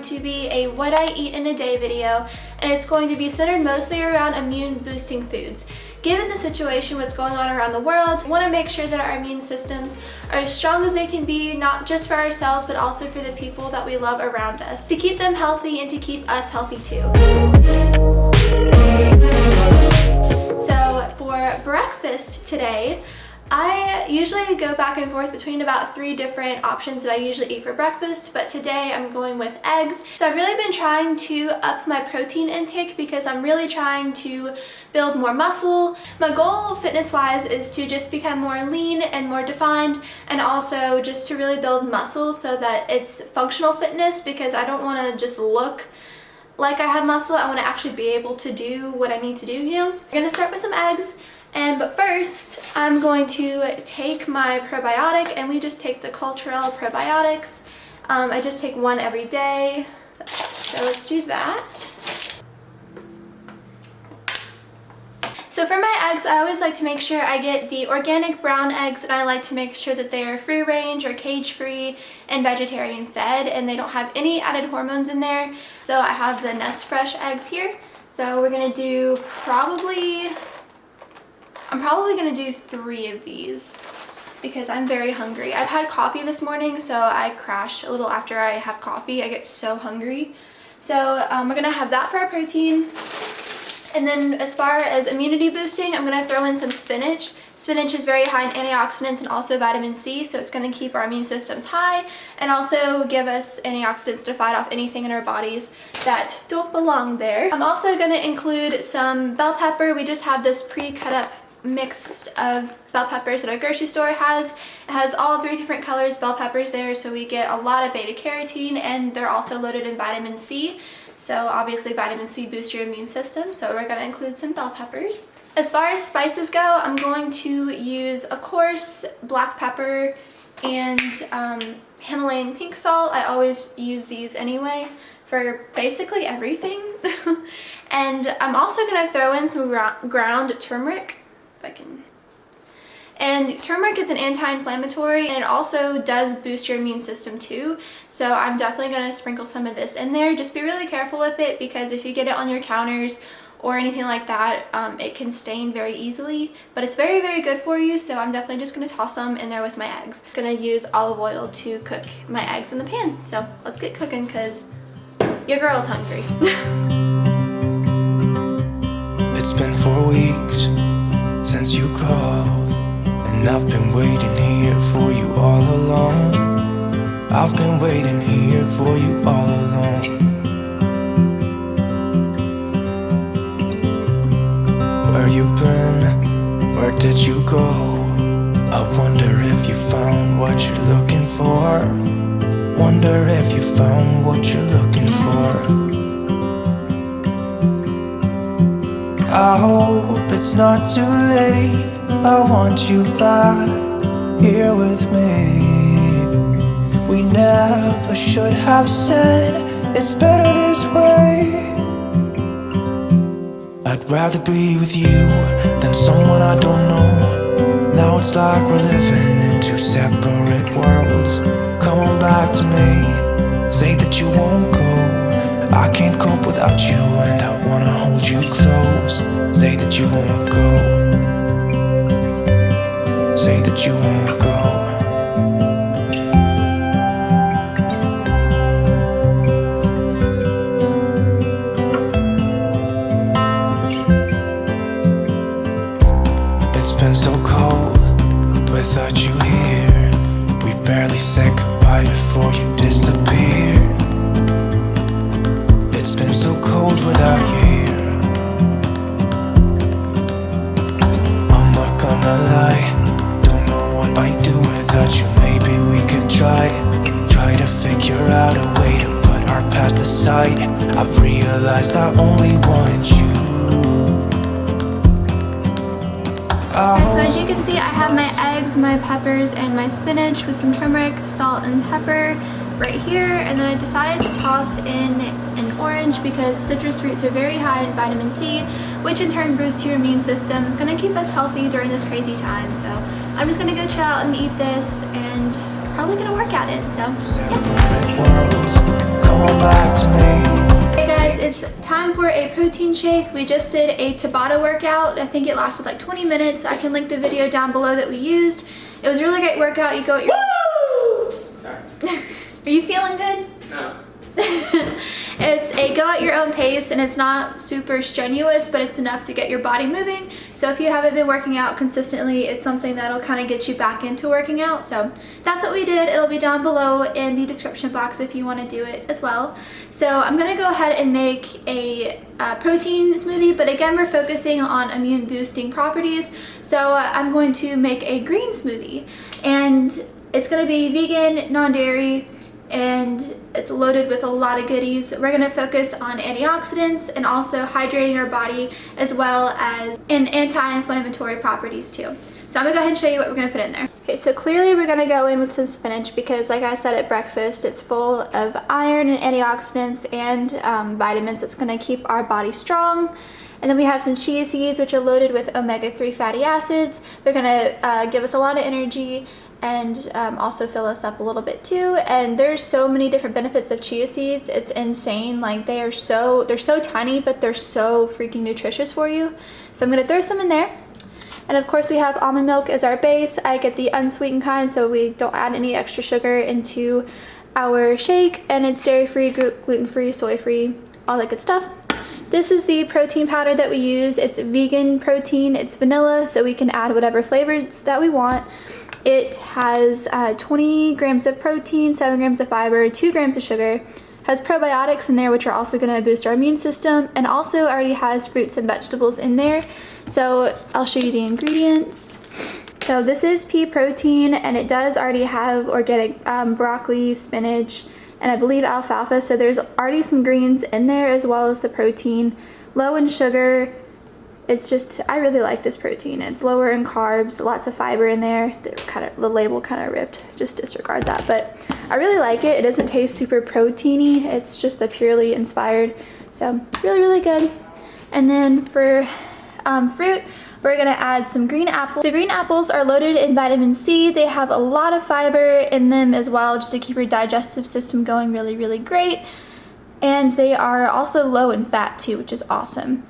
to be a what I eat in a day video, and it's going to be centered mostly around immune boosting foods. Given the situation, what's going on around the world, I want to make sure that our immune systems are as strong as they can be, not just for ourselves, but also for the people that we love around us, to keep them healthy and to keep us healthy too. So for breakfast today, I usually go back and forth between about 3 different options that I usually eat for breakfast, but today I'm going with eggs. So I've really been trying to up my protein intake because I'm really trying to build more muscle. My goal fitness-wise is to just become more lean and more defined, and also just to really build muscle so that it's functional fitness, because I don't want to just look like I have muscle. I want to actually be able to do what I need to do, you know? I'm gonna start with some eggs. But first, I'm going to take my probiotic, and we just take the cultural probiotics. I just take one every day, so let's do that. So for my eggs, I always like to make sure I get the organic brown eggs, and I like to make sure that they are free range or cage free and vegetarian fed, and they don't have any added hormones in there. So I have the Nest Fresh eggs here. So we're gonna do I'm probably gonna do 3 of these because I'm very hungry. I've had coffee this morning, so I crash a little after I have coffee. I get so hungry. So we're gonna have that for our protein. And then as far as immunity boosting, I'm gonna throw in some spinach. Spinach is very high in antioxidants and also vitamin C, so it's gonna keep our immune systems high and also give us antioxidants to fight off anything in our bodies that don't belong there. I'm also gonna include some bell pepper. We just have this pre-cut up mix of bell peppers that our grocery store has. It has all 3 different colors bell peppers there, so we get a lot of beta carotene, and they're also loaded in vitamin C. So obviously vitamin C boosts your immune system, so we're going to include some bell peppers. As far as spices go, I'm going to use, of course, black pepper and Himalayan pink salt. I always use these anyway for basically everything. And I'm also going to throw in some ground turmeric. And turmeric is an anti-inflammatory, and it also does boost your immune system too. So I'm definitely going to sprinkle some of this in there. Just be really careful with it, because if you get it on your counters or anything like that, it can stain very easily, but it's very, very good for you. So I'm definitely just going to toss them in there with my eggs. I'm going to use olive oil to cook my eggs in the pan. So let's get cooking, because your girl's hungry. It's been 4 weeks since you called, and I've been waiting here for you all along. I've been waiting here for you all along. Where you been? Where did you go? I wonder if you found what you're looking for. Wonder if you found what you're looking for. I hope it's not too late. I want you back here with me. We never should have said it's better this way. I'd rather be with you than someone I don't know. Now it's like we're living in 2 separate worlds. Come on back to me. Say that you won't go. I can't cope without you, and I wanna hold you close. Say that you won't go. Say that you won't go. It's been so cold without you here. We barely said goodbye before you disappeared. It's been so cold without you here. I'm not gonna lie, don't know what I'd do without you. Maybe we could try to figure out a way to put our past aside. I've realized I only want you. So as you can see, I have my eggs, my peppers, and my spinach with some turmeric, salt, and pepper right here. And then I decided to toss in an orange because citrus fruits are very high in vitamin C, which in turn boosts your immune system. It's going to keep us healthy during this crazy time. So I'm just going to go chill out and eat this, and probably going to work at it. So yeah. come on back to me. Hey guys, it's time for a protein shake. We just did a Tabata workout. I think it lasted like 20 minutes. I can link the video down below that we used. It was a really great workout. You go at your... Woo! Sorry. Are you feeling good? No. It's a go at your own pace, and it's not super strenuous, but it's enough to get your body moving. So if you haven't been working out consistently, it's something that'll kind of get you back into working out. So that's what we did. It'll be down below in the description box if you want to do it as well. So I'm going to go ahead and make a protein smoothie, but again, we're focusing on immune boosting properties. So I'm going to make a green smoothie, and it's going to be vegan, non-dairy, and it's loaded with a lot of goodies. We're going to focus on antioxidants and also hydrating our body, as well as anti-inflammatory properties too. So I'm going to go ahead and show you what we're going to put in there. Okay, so clearly we're going to go in with some spinach because, like I said at breakfast, it's full of iron and antioxidants and vitamins that's going to keep our body strong. And then we have some chia seeds, which are loaded with omega-3 fatty acids. They're going to give us a lot of energy and also fill us up a little bit too. And there's so many different benefits of chia seeds. It's insane. Like they're so tiny, but they're so freaking nutritious for you. So I'm gonna throw some in there. And of course we have almond milk as our base. I get the unsweetened kind, so we don't add any extra sugar into our shake, and it's dairy-free, gluten-free, soy-free, all that good stuff. This is the protein powder that we use. It's vegan protein, it's vanilla, so we can add whatever flavors that we want. It has 20 grams of protein, 7 grams of fiber, 2 grams of sugar, has probiotics in there, which are also going to boost our immune system, and also already has fruits and vegetables in there. So I'll show you the ingredients. So this is pea protein, and it does already have organic broccoli, spinach, and I believe alfalfa. So there's already some greens in there as well as the protein. Low in sugar. It's just, I really like this protein. It's lower in carbs, lots of fiber in there. The label kind of ripped, just disregard that. But I really like it. It doesn't taste super proteiny. It's just the purely inspired. So really, really good. And then for fruit, we're gonna add some green apples. So green apples are loaded in vitamin C. They have a lot of fiber in them as well, just to keep your digestive system going really, really great. And they are also low in fat too, which is awesome.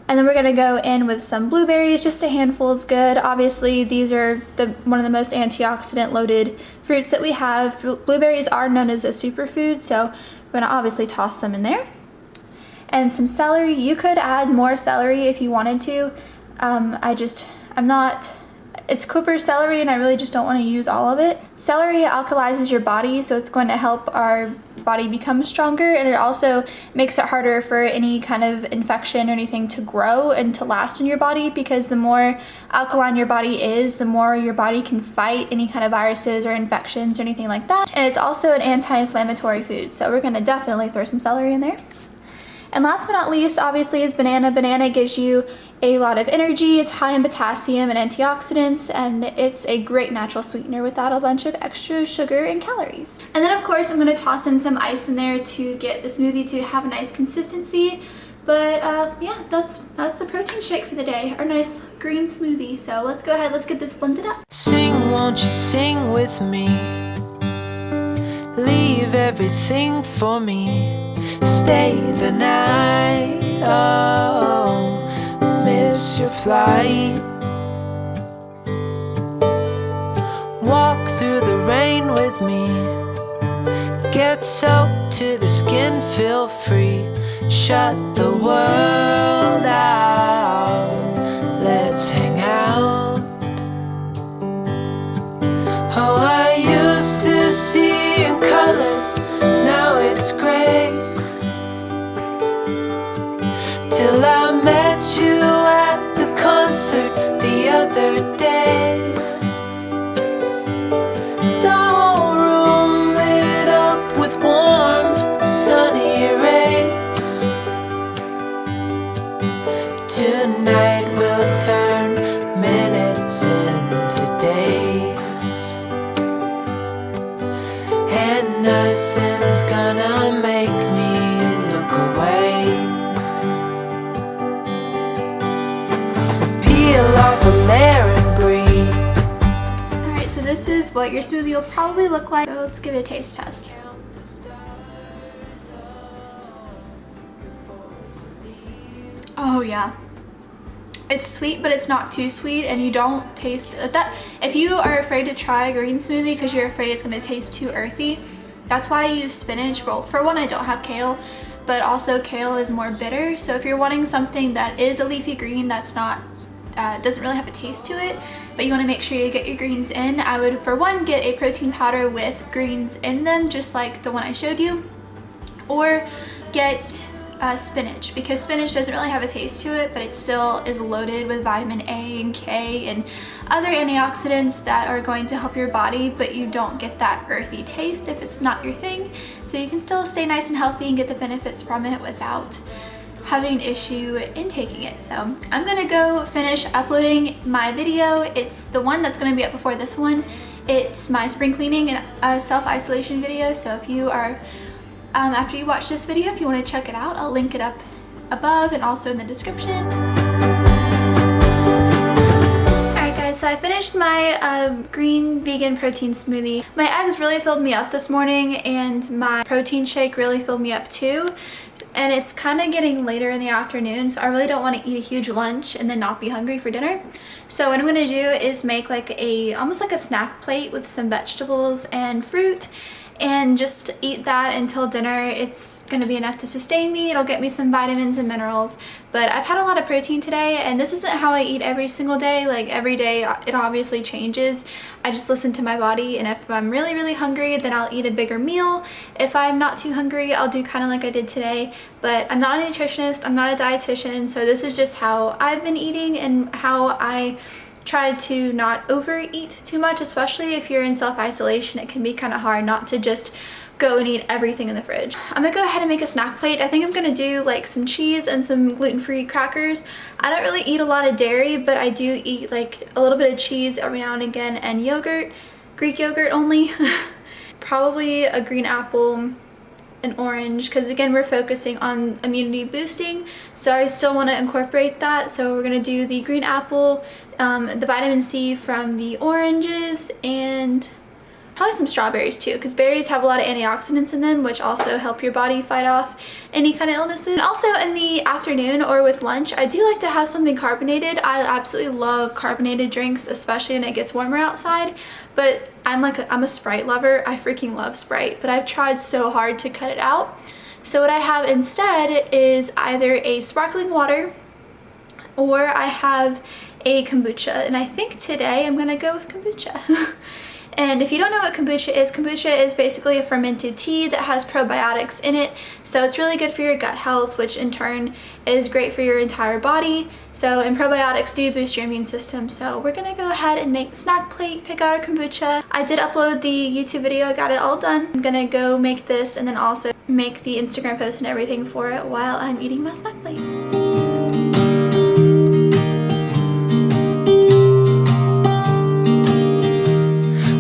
And then we're gonna go in with some blueberries. Just a handful is good. Obviously, these are one of the most antioxidant loaded fruits that we have. Blueberries are known as a superfood, so we're gonna obviously toss some in there. And some celery. You could add more celery if you wanted to. It's Cooper's celery, and I really just don't want to use all of it. Celery alkalizes your body, so it's going to help our body become stronger, and it also makes it harder for any kind of infection or anything to grow and to last in your body, because the more alkaline your body is, the more your body can fight any kind of viruses or infections or anything like that. And it's also an anti-inflammatory food, so we're going to definitely throw some celery in there. And last but not least, obviously, is banana. Banana gives you a lot of energy. It's high in potassium and antioxidants, and it's a great natural sweetener without a bunch of extra sugar and calories. And then, of course, I'm going to toss in some ice in there to get the smoothie to have a nice consistency. But yeah, that's the protein shake for the day, our nice green smoothie. So let's go ahead, let's get this blended up. Sing, won't you sing with me? Leave everything for me. Stay the night, oh, miss your flight. Walk through the rain with me. Get soaked to the skin, feel free. Shut the world out, let's hang out. Oh, I used to see in colors, now it's gray. Till I met you at the concert the other day. The whole room lit up with warm, sunny rays. Tonight we'll turn minutes into days, and nothing's gonna make me look away. Off a layer and breathe. Alright, so this is what your smoothie will probably look like. So let's give it a taste test. Oh yeah. It's sweet, but it's not too sweet, and you don't taste that. If you are afraid to try a green smoothie because you're afraid it's going to taste too earthy, that's why I use spinach. Well, for one, I don't have kale, but also kale is more bitter. So if you're wanting something that is a leafy green that's not doesn't really have a taste to it, but you want to make sure you get your greens in, I would for one get a protein powder with greens in them, just like the one I showed you, or get spinach, because spinach doesn't really have a taste to it, but it still is loaded with vitamin A and K and other antioxidants that are going to help your body, but you don't get that earthy taste if it's not your thing. So you can still stay nice and healthy and get the benefits from it without having an issue in taking it. So I'm gonna go finish uploading my video. It's the one that's gonna be up before this one. It's my spring cleaning and self-isolation video. So if you are after you watch this video, if you want to check it out, I'll link it up above and also in the description. Alright guys, so I finished my green vegan protein smoothie. My eggs really filled me up this morning, and my protein shake really filled me up too. And it's kind of getting later in the afternoon, so I really don't want to eat a huge lunch and then not be hungry for dinner. So what I'm going to do is make like almost like a snack plate with some vegetables and fruit, and just eat that until dinner. It's gonna be enough to sustain me. It'll get me some vitamins and minerals, but I've had a lot of protein today, and this isn't how I eat every single day. Like every day it obviously changes. I just listen to my body, and if I'm really hungry, then I'll eat a bigger meal. If I'm not too hungry, I'll do kind of like I did today. But I'm not a nutritionist, I'm not a dietitian, so this is just how I've been eating and how I try to not overeat too much, especially if you're in self-isolation. It can be kind of hard not to just go and eat everything in the fridge. I'm gonna go ahead and make a snack plate. I think I'm gonna do like some cheese and some gluten-free crackers. I don't really eat a lot of dairy, but I do eat like a little bit of cheese every now and again, and yogurt, Greek yogurt only. Probably a green apple, an orange, because again we're focusing on immunity boosting, so I still want to incorporate that. So we're going to do the green apple, the vitamin C from the oranges, and probably some strawberries too, because berries have a lot of antioxidants in them, which also help your body fight off any kind of illnesses. And also in the afternoon or with lunch, I do like to have something carbonated. I absolutely love carbonated drinks, especially when it gets warmer outside, but I'm a Sprite lover. I freaking love Sprite, but I've tried so hard to cut it out. So what I have instead is either a sparkling water, or I have a kombucha, and I think today I'm gonna go with kombucha. And if you don't know what kombucha is basically a fermented tea that has probiotics in it. So it's really good for your gut health, which in turn is great for your entire body. So, and probiotics do boost your immune system. So we're gonna go ahead and make the snack plate, pick out our kombucha. I did upload the YouTube video, I got it all done. I'm gonna go make this and then also make the Instagram post and everything for it while I'm eating my snack plate.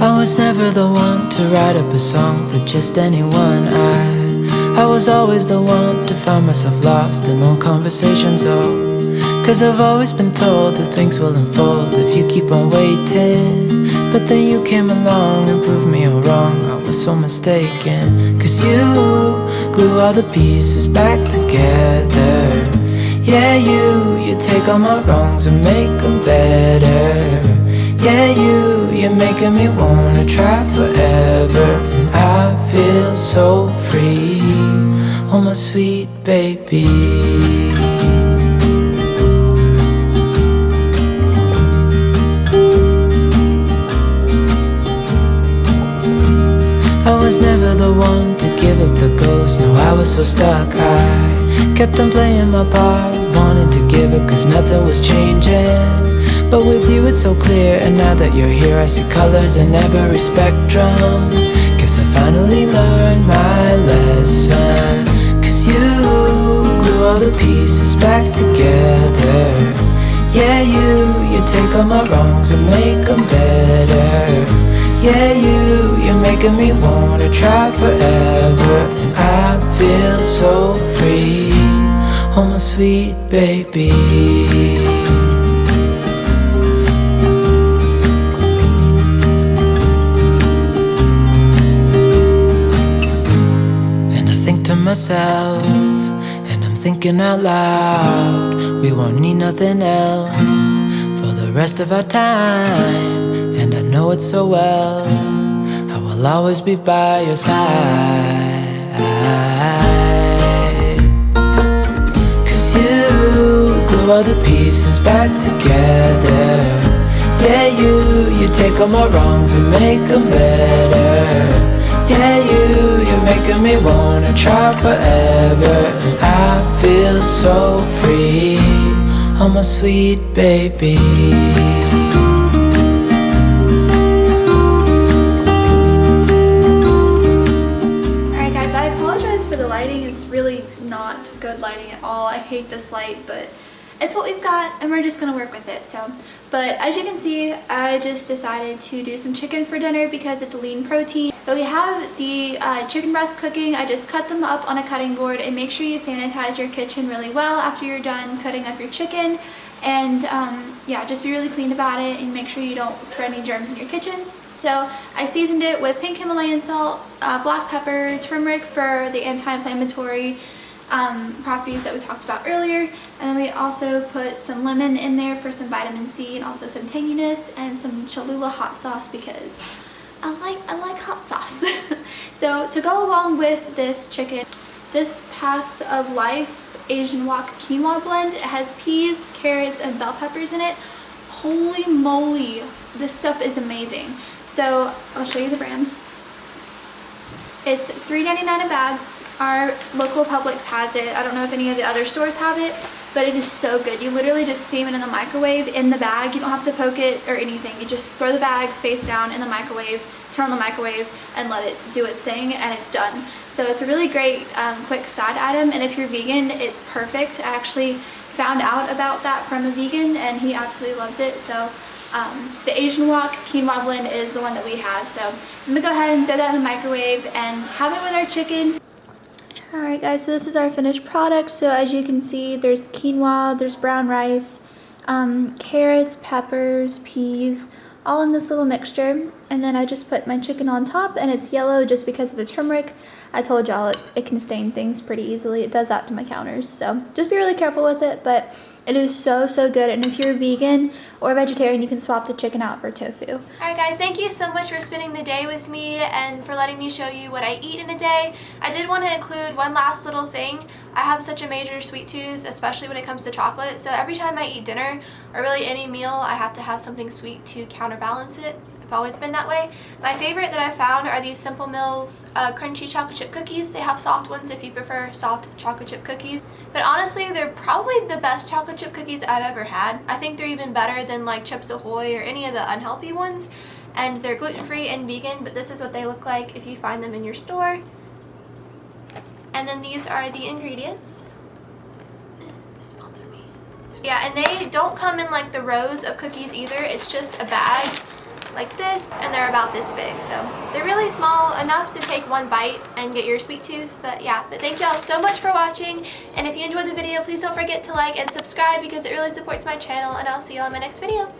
I was never the one to write up a song for just anyone. I was always the one to find myself lost in long conversations. Cause I've always been told that things will unfold if you keep on waiting. But then you came along and proved me all wrong. I was so mistaken. Cause you glue all the pieces back together. Yeah, you take all my wrongs and make them better. Yeah, you're making me wanna try forever. And I feel so free, oh my sweet baby. I was never the one to give up the ghost. No, I was so stuck. I kept on playing my part, wanting to give up cause nothing was changing. But with you it's so clear, and now that you're here I see colors in every spectrum. Guess I finally learned my lesson. Cause you glue all the pieces back together. Yeah, you take all my wrongs and make them better. Yeah, you're making me wanna try forever. And I feel so free, oh my sweet baby. Myself, and I'm thinking out loud, We won't need nothing else for the rest of our time. And I know it so well, I will always be by your side. 'Cause you glue all the pieces back together. Yeah, you take all my wrongs and make them better. Yeah, you're making me wanna try forever. And I feel so free, oh my sweet baby. Alright guys, I apologize for the lighting. It's really not good lighting at all. I hate this light, but it's what we've got and we're just gonna work with it. But as you can see, I just decided to do some chicken for dinner because it's a lean protein. But we have the chicken breast cooking. I just cut them up on a cutting board, and make sure you sanitize your kitchen really well after you're done cutting up your chicken. And yeah, just be really clean about it and make sure you don't spread any germs in your kitchen. So I seasoned it with pink Himalayan salt, black pepper, turmeric for the anti-inflammatory properties that we talked about earlier, and then we also put some lemon in there for some vitamin C and also some tanginess, and some Cholula hot sauce because I like hot sauce. So to go along with this chicken, this Path of Life Asian Wok quinoa blend, it has peas, carrots, and bell peppers in it. Holy moly, this stuff is amazing. So I'll show you the brand. It's $3.99 a bag. Our local Publix has it. I don't know if any of the other stores have it, but it is so good. You literally just steam it in the microwave in the bag. You don't have to poke it or anything. You just throw the bag face down in the microwave, turn on the microwave, and let it do its thing, and it's done. So it's a really great quick side item, and if you're vegan, it's perfect. I actually found out about that from a vegan, and he absolutely loves it. So the Asian Wok quinoa blend is the one that we have. So I'm gonna go ahead and throw that in the microwave and have it with our chicken. Alright guys, so this is our finished product. So as you can see, there's quinoa, there's brown rice, carrots, peppers, peas, all in this little mixture. And then I just put my chicken on top, and it's yellow just because of the turmeric. I told y'all it can stain things pretty easily. It does that to my counters, so just be really careful with it, but it is so good. And if you're vegan or vegetarian, you can swap the chicken out for tofu. Alright guys, thank you so much for spending the day with me and for letting me show you what I eat in a day. I did want to include one last little thing. I have such a major sweet tooth, especially when it comes to chocolate, so every time I eat dinner or really any meal, I have to have something sweet to counterbalance it. I've always been that way. My favorite that I found are these Simple Mills crunchy chocolate chip cookies. They have soft ones if you prefer soft chocolate chip cookies. But honestly, they're probably the best chocolate chip cookies I've ever had. I think they're even better than like Chips Ahoy or any of the unhealthy ones. And they're gluten-free and vegan, but this is what they look like if you find them in your store. And then these are the ingredients. Yeah, and they don't come in like the rows of cookies either. It's just a bag like this, and they're about this big, so they're really small, enough to take one bite and get your sweet tooth. But yeah, but thank y'all so much for watching, and if you enjoyed the video, please don't forget to like and subscribe because it really supports my channel, and I'll see y'all in my next video.